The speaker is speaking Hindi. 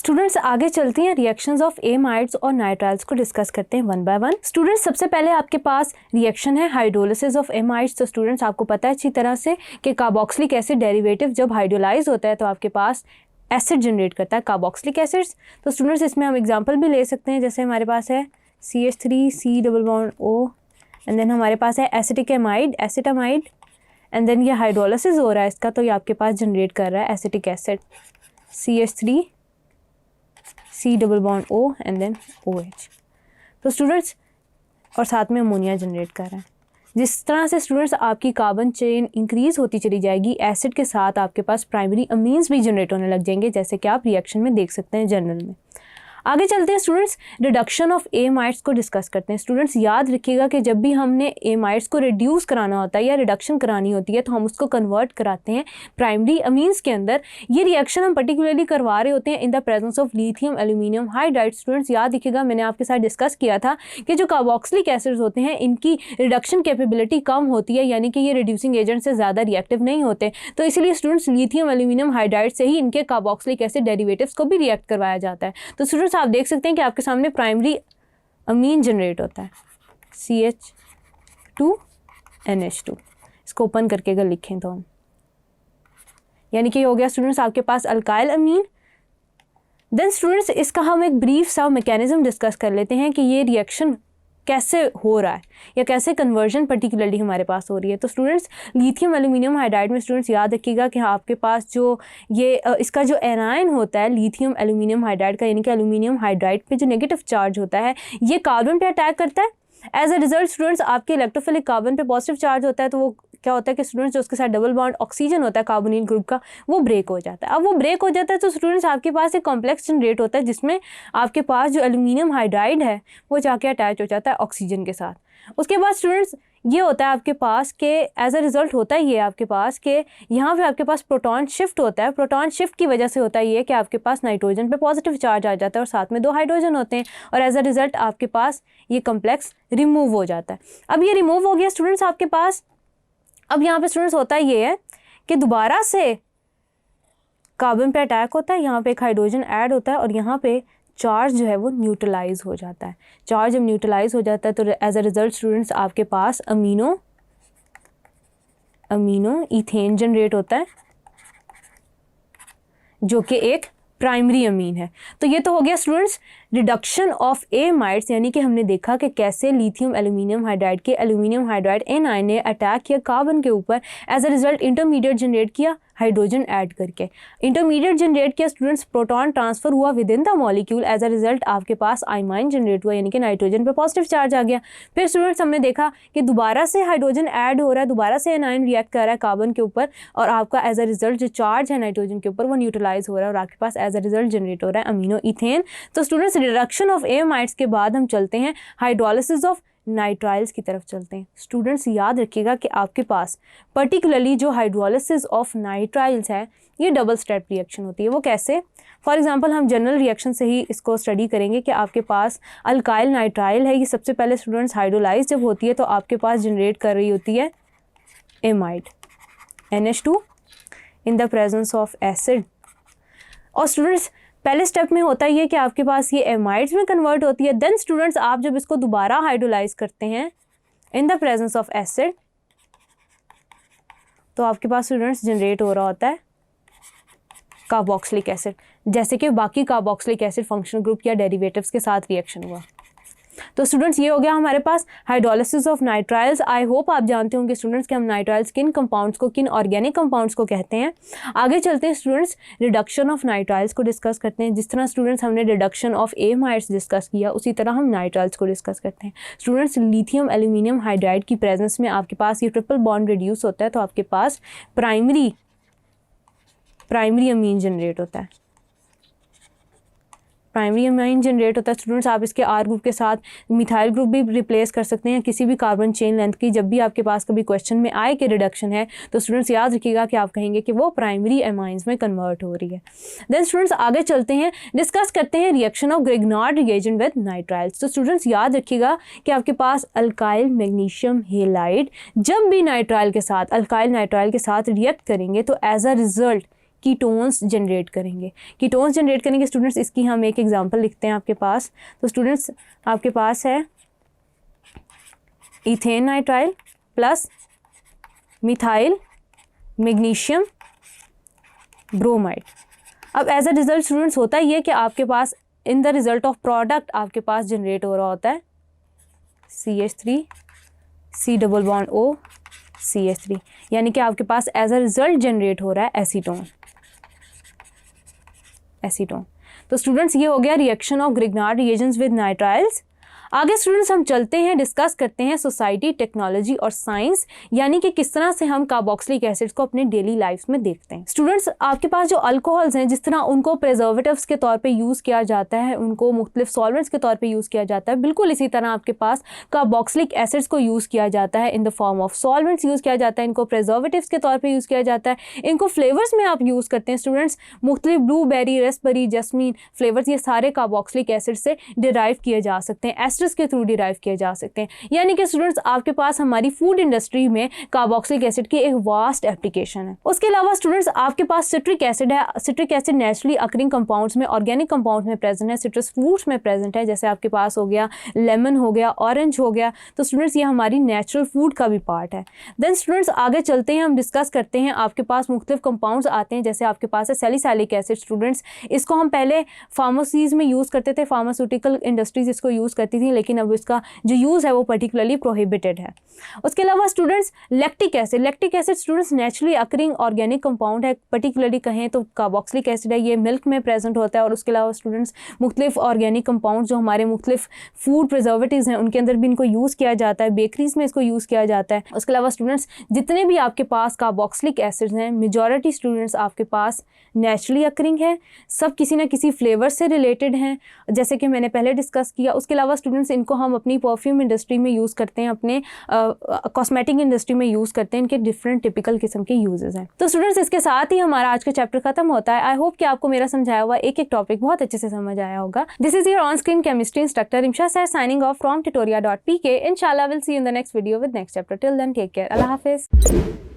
स्टूडेंट्स आगे चलते हैं, रिएक्शंस ऑफ एमाइड्स और नाइट्राइल्स को डिस्कस करते हैं वन बाय वन। स्टूडेंट्स सबसे पहले आपके पास रिएक्शन है हाइड्रोलिसिस ऑफ एमाइड्स। तो स्टूडेंट्स आपको पता है अच्छी तरह से कि कार्बोक्सिलिक एसिड डेरिवेटिव जब हाइड्रोलाइज होता है तो आपके पास एसिड जनरेट करता है कार्बोक्सिलिक एसिड्स। तो स्टूडेंट्स इसमें हम एग्जाम्पल भी ले सकते हैं, जैसे हमारे पास है CH3 C double bond O and then हमारे पास है acetic amide acetamide and then ये हाइड्रोलिसिस हो रहा है इसका, तो ये आपके पास जनरेट कर रहा है acetic acid CH3 C double bond O and then OH। तो स्टूडेंट्स और साथ में अमोनिया जनरेट कर रहा है। जिस तरह से स्टूडेंट्स आपकी कार्बन चेन इंक्रीज होती चली जाएगी, एसिड के साथ आपके पास प्राइमरी अमीन्स भी जनरेट होने लग जाएंगे, जैसे कि आप रिएक्शन में देख सकते हैं जनरल में। आगे चलते हैं स्टूडेंट्स, रिडक्शन ऑफ एमाइड्स को डिस्कस करते हैं। स्टूडेंट्स याद रखिएगा कि जब भी हमने एमाइड्स को रिड्यूस कराना होता है या रिडक्शन करानी होती है तो हम उसको कन्वर्ट कराते हैं प्राइमरी अमीन्स के अंदर। ये रिएक्शन हम पर्टिकुलरली करवा रहे होते हैं in the presence of lithium aluminium hydride. Students याद रखिएगा, मैंने आपके साथ डिस्कस किया था कि जो कार्बोक्सिलिक एसिड्स होते हैं इनकी रिडक्शन कैपेबिलिटी कम होती है, यानी कि ये रिड्यूसिंग एजेंट से ज़्यादा रिएक्टिव नहीं होते। तो इसलिए स्टूडेंट्स लिथियम एल्यूमिनियम हाइड्राइड से ही इनके कार्बोक्सिलिक एसिड डेरिवेटिव्स को भी रिएक्ट करवाया जाता है। तो स्टूडेंट्स आप देख सकते हैं कि आपके सामने प्राइमरी अमीन जनरेट होता है CH2NH2। इसको ओपन करके अगर लिखें तो हम, यानी कि हो गया स्टूडेंट्स आपके पास अल्काइल अमीन। देन स्टूडेंट्स इसका हम एक ब्रीफ सा मैकेनिज्म डिस्कस कर लेते हैं कि ये रिएक्शन कैसे हो रहा है या कैसे कन्वर्जन पर्टिकुलरली हमारे पास हो रही है। तो स्टूडेंट्स लिथियम एल्यूमिनियम हाइड्राइड में स्टूडेंट्स याद रखिएगा कि आपके पास जो ये इसका जो एनायन होता है लिथियम एल्यूमिनियम हाइड्राइड का, यानी कि एल्यूमिनियम हाइड्राइड पे जो नेगेटिव चार्ज होता है ये कार्बन पे अटैक करता है। एज अ रिजल्ट स्टूडेंट्स आपके इलेक्ट्रोफिलिक कार्बन पे पॉजिटिव चार्ज होता है, तो वो क्या होता है कि स्टूडेंट्स जो उसके साथ डबल बॉन्ड ऑक्सीजन होता है कार्बोनिल ग्रुप का, वो ब्रेक हो जाता है। अब वो ब्रेक हो जाता है तो स्टूडेंट्स आपके पास एक कॉम्प्लेक्स जनरेट होता है जिसमें आपके पास जो एल्यूमिनियम हाइड्राइड है वो जाके अटैच हो जाता है ऑक्सीजन के साथ। उसके बाद स्टूडेंट्स ये होता है आपके पास के एज अ रिजल्ट होता है ये आपके पास के यहाँ पे आपके पास प्रोटॉन शिफ्ट होता है। प्रोटॉन शिफ्ट की वजह से होता है ये कि आपके पास नाइट्रोजन पे पॉजिटिव चार्ज आ जाता है और साथ में 2 हाइड्रोजन होते हैं, और एज अ रिजल्ट आपके पास ये कम्प्लेक्स रिमूव हो जाता है। अब ये रिमूव हो गया स्टूडेंट्स आपके पास। अब यहाँ पे स्टूडेंट्स होता ये है कि दोबारा से कार्बन पे अटैक होता है, यहाँ पे एक हाइड्रोजन ऐड होता है और यहाँ पे चार्ज जो है वो न्यूट्रलाइज हो जाता है। चार्ज जब न्यूट्रलाइज हो जाता है तो एज अ रिजल्ट स्टूडेंट्स आपके पास अमीनो इथेन जनरेट होता है जो कि एक प्राइमरी अमीन है। तो ये तो हो गया स्टूडेंट्स रिडक्शन ऑफ एमाइड्स, यानी कि हमने देखा कि कैसे लिथियम एल्यूमिनियम हाइड्राइड के एल्यूमिनियम हाइड्राइड एनायन ने अटैक किया कार्बन के ऊपर, as a result intermediate generate किया हाइड्रोजन ऐड करके। इंटरमीडिएट जनरेट किया स्टूडेंट्स, प्रोटॉन ट्रांसफर हुआ within the molecule, as a result आपके पास आइमाइन जनरेट हुआ, यानी कि नाइट्रोजन पे पॉजिटिव चार्ज आ गया। फिर स्टूडेंट्स हमने देखा कि दोबारा से हाइड्रोजन ऐड हो रहा है, दोबारा से एनायन रिएक्ट कर रहा है कार्बन के ऊपर और आपका एज अ रिजल्ट जो चार्ज है नाइट्रोजन के ऊपर वो न्यूट्रलाइज हो रहा है और आपके पास एज अ रिजल्ट जनरेट हो रहा है अमीनो इथेन। तो स्टूडेंट्स रिडक्शन ऑफ एमाइड्स के बाद हम चलते हैं हाइड्रोलिसिस ऑफ नाइट्राइल्स की तरफ चलते हैं। स्टूडेंट्स याद रखिएगा कि आपके पास पर्टिकुलरली जो हाइड्रोलिसिस ऑफ नाइट्राइल्स है ये डबल स्टेप रिएक्शन होती है। वो कैसे? फॉर एग्जांपल हम जनरल रिएक्शन से ही इसको स्टडी करेंगे कि आपके पास अल्काइल नाइट्राइल है, ये सबसे पहले स्टूडेंट्स हाइड्रोलाइज जब होती है तो आपके पास जनरेट कर रही होती है amide NH2 in the presence of acid. और स्टूडेंट्स पहले स्टेप में होता है ये कि आपके पास ये एमाइड्स में कन्वर्ट होती है। देन स्टूडेंट्स आप जब इसको दोबारा हाइड्रोलाइज करते हैं in the presence of acid तो आपके पास स्टूडेंट्स जनरेट हो रहा होता है कार्बोक्सिलिक एसिड, जैसे कि बाकी कार्बोक्सिलिक एसिड फंक्शनल ग्रुप या डेरिवेटिव्स के साथ रिएक्शन हुआ। तो स्टूडेंट्स ये हो गया हमारे पास hydrolysis of nitriles. I hope आप जानते होंगे स्टूडेंट्स कि हम नाइट्राइल्स किन कंपाउंड्स को, किन ऑर्गेनिक कंपाउंड्स को कहते हैं। आगे चलते हैं स्टूडेंट्स, रिडक्शन ऑफ नाइट्राइल्स को डिस्कस करते हैं। जिस तरह स्टूडेंट्स हमने रिडक्शन ऑफ एमाइड्स डिस्कस किया उसी तरह हम नाइट्राइल्स को डिस्कस करते हैं। स्टूडेंट्स लिथियम एल्यूमिनियम हाइड्राइड की प्रेजेंस में आपके पास ये ट्रिपल बॉन्ड रिड्यूस होता है तो आपके पास प्राइमरी अमीन जनरेट होता है। प्राइमरी अमीन जनरेट होता है स्टूडेंट्स, आप इसके R ग्रुप के साथ मिथाइल ग्रुप भी रिप्लेस कर सकते हैं किसी भी कार्बन चेन लेंथ की। जब भी आपके पास कभी क्वेश्चन में आए कि रिडक्शन है तो स्टूडेंट्स याद रखिएगा कि आप कहेंगे कि वो प्राइमरी अमाइंस में कन्वर्ट हो रही है। देन स्टूडेंट्स आगे चलते हैं, डिस्कस करते हैं reaction of Grignard reagent with nitriles. तो स्टूडेंट्स याद रखिएगा कि आपके पास अल्काइल मैग्नीशियम हेलाइड जब भी नाइट्राइल के साथ, अल्काइल नाइट्राइल के साथ रिएक्ट करेंगे तो as a result ketones generate करेंगे। कीटोन्स जनरेट करेंगे स्टूडेंट्स, इसकी हम एक एग्जांपल लिखते हैं आपके पास। तो स्टूडेंट्स आपके पास है ethane nitrile plus methyl magnesium bromide. अब एज अ रिजल्ट स्टूडेंट्स होता ही है कि आपके पास in the result of product आपके पास जनरेट हो रहा होता है CH3 C double bond O CH3, यानी कि आपके पास एज अ रिजल्ट जनरेट हो रहा है एसीटोन। तो स्टूडेंट्स ये हो गया reaction of Grignard reagents with nitriles. आगे स्टूडेंट्स हम चलते हैं, डिस्कस करते हैं सोसाइटी, टेक्नोलॉजी और साइंस, यानी कि किस तरह से हम कार्बोक्सिलिक एसिड्स को अपने डेली लाइफ में देखते हैं। स्टूडेंट्स आपके पास जो अल्कोहल्स हैं, जिस तरह उनको प्रिजर्वेटिव्स के तौर पे यूज़ किया जाता है, उनको मुख्तलिफ सॉल्वेंट्स के तौर पे यूज़ किया जाता है, बिल्कुल इसी तरह आपके पास कार्बोक्सिलिक एसिड्स को यूज़ किया जाता है in the form of solvents use किया जाता है, इनको प्रिजर्वेटिव्स के तौर पर यूज़ किया जाता है, इनको फ्लेवर्स में आप यूज़ करते हैं स्टूडेंट्स। मुख्तलिफ ब्लूबेरी, रेस्पबेरी, जस्मीन फ्लेवर्स, ये सारे कार्बोक्सिलिक एसिड से डिराइव किए जा सकते हैं, एस्टर्स के थ्रू डिराइव किए जा सकते हैं। यानी कि स्टूडेंट्स आपके पास हमारी फूड इंडस्ट्री में कार्बोक्सिलिक एसिड की एक वास्ट एप्लीकेशन है। उसके अलावा स्टूडेंट्स आपके पास सिट्रिक एसिड है। Citric acid naturally occurring compounds में, ऑर्गेनिक कंपाउंड्स में प्रेजेंट है, सिट्रस फ्रूट्स में प्रेजेंट है, जैसे आपके पास हो गया लेमन हो गया, ऑरेंज हो गया। तो स्टूडेंट्स ये हमारी नेचुरल फूड का भी पार्ट है। देन स्टूडेंट्स आगे चलते हैं, हम डिस्कस करते हैं, आपके पास मुख्तलिफ कंपाउंड्स आते हैं, जैसे आपके पास है सैलिसाइलिक एसिड। स्टूडेंट्स इसको हम पहले फार्मेसीज में यूज़ करते थे, फार्मास्यूटिकल इंडस्ट्रीज इसको यूज़ करती थी, लेकिन अब इसका जो यूज़ है वो पर्टिकुलरली प्रोहिबिटेड है। उसके अलावा students lactic acid students naturally occurring organic compound है, पर्टिकुलरली कहें तो कार्बोक्सिलिक एसिड है, ये मिल्क में प्रेजेंट होता है। और उसके अलावा स्टूडेंट्स मुख्तलिफ ऑर्गेनिक कंपाउंड जो हमारे मुख्तलिफ फूड प्रिजर्वेटिव्स हैं उनके अंदर भी इनको यूज़ किया जाता है, बेकरीज में इसको यूज़ किया जाता है। उसके अलावा स्टूडेंट्स जितने भी आपके पास कार्बोक्सिलिक एसिड्स हैं, मेजॉरिटी स्टूडेंट्स आपके पास नेचुरली अकरिंग है, सब किसी ना किसी फ्लेवर से रिलेटेड हैं, जैसे कि मैंने पहले डिस्कस किया। उसके अलावा स्टूडेंट्स इनको हम अपनी परफ्यूम इंडस्ट्री में यूज़ करते हैं, अपने कॉस्मेटिक इंडस्ट्री में यूज़ करते हैं, इनके डिफरेंट टिपिकल किस्म के यूजेस हैं। तो स्टूडेंट्स इसके साथ ही हमारा आज का चैप्टर खत्म होता है। आई होप कि आपको मेरा समझाया हुआ एक एक टॉपिक बहुत अच्छे से समझ आया होगा। This is your on screen chemistry instructor Imsha sir signing off from tutoria.pk। इंशाल्लाह will see you in the next video with next chapter. Till then take care, अल्लाह हाफिज़।